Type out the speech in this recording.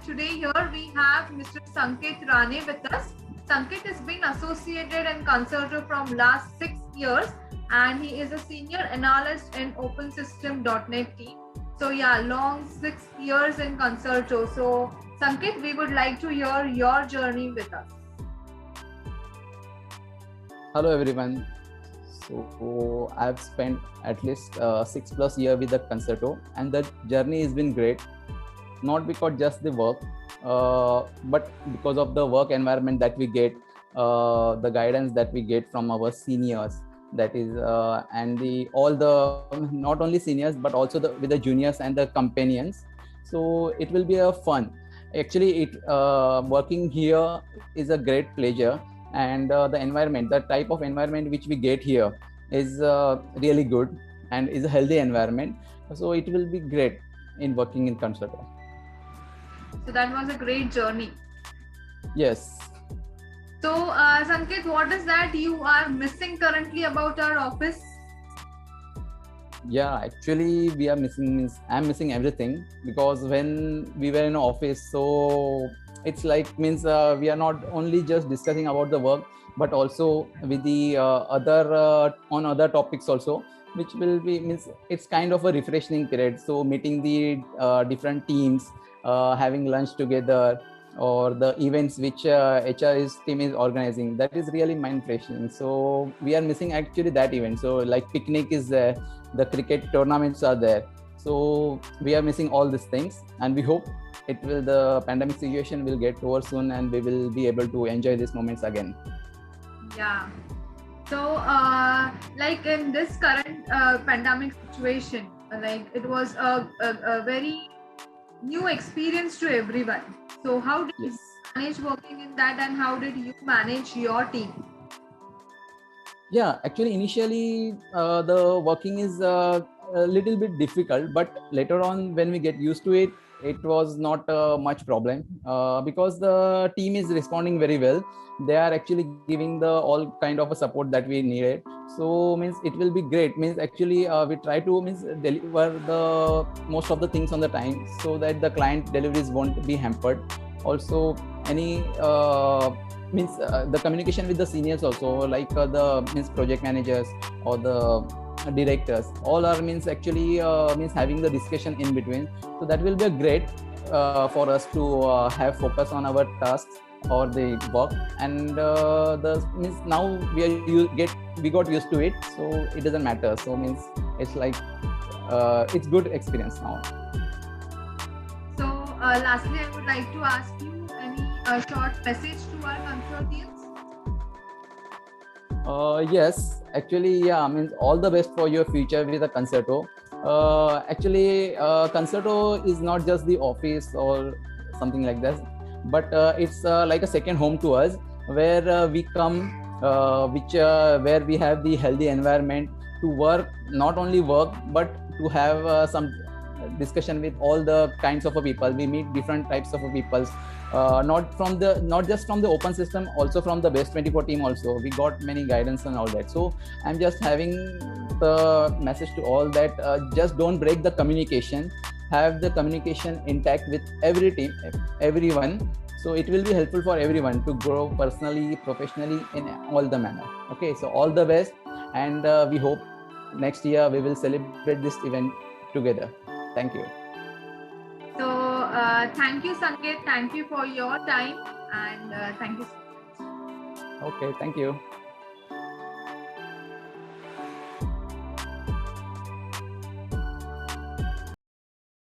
Today here we have Mr. Sanket Rane with us. Sanket has been associated in Concerto from last 6 years and he is a senior analyst in OpenSystem.NET team. So yeah, long 6 years in Concerto. So Sanket, we would like to hear your journey with us. Hello everyone. So I've spent at least 6+ years with the Concerto, and the journey has been great. Not because just the work, but because of the work environment that we get, the guidance that we get from our seniors. That is, and all the not only seniors but also with the juniors and the companions. So it will be a fun. Actually, working here is a great pleasure, and the environment, the type of environment which we get here is really good and is a healthy environment. So it will be great in working in Concerto. So that was a great journey. Yes. So Sanket, what is that you are missing currently about our office? Yeah, actually we are missing, I'm missing everything, because when we were in office, so it's like we are not only just discussing about the work, but also with the on other topics also, which will be it's kind of a refreshing period. So meeting the different teams, having lunch together, or the events which HR's team is organizing, that is really mind refreshing. So we are missing actually that event. So like picnic is there, the cricket tournaments are there. So we are missing all these things, and we hope the pandemic situation will get over soon and we will be able to enjoy these moments again. Yeah. So like in this current pandemic situation, like it was a very new experience to everyone. So how did you manage working in that, and how did you manage your team? Yeah, actually initially the working is a little bit difficult, but later on when we get used to it, it was not much problem, because the team is responding very well. They are actually giving the all kind of a support that we needed. So it will be great. Actually we try to deliver the most of the things on the time, so that the client deliveries won't be hampered. Also any the communication with the seniors also, like the project managers or the directors, all are actually having the discussion in between. So that will be a great for us to have focus on our tasks or the work, and now we got used to it, so it doesn't matter. So it's like it's good experience now. So lastly, I would like to ask you any short message to our Concertians. Yes, actually, yeah, all the best for your future with the Concerto. Actually, Concerto is not just the office or something like that, but it's like a second home to us, where we come, where we have the healthy environment to work, not only work, but to have some discussion with all the kinds of people. We meet different types of people, not just from the open system, also from the Base24 team also. We got many guidance and all that. So I'm just having the message to all that just don't break the communication. Have the communication intact with every team, everyone. So it will be helpful for everyone to grow personally, professionally, in all the manner. Okay, so all the best, and we hope next year we will celebrate this event together. Thank you. So thank you, Sanket. Thank you for your time, and thank you so much. Okay, thank you.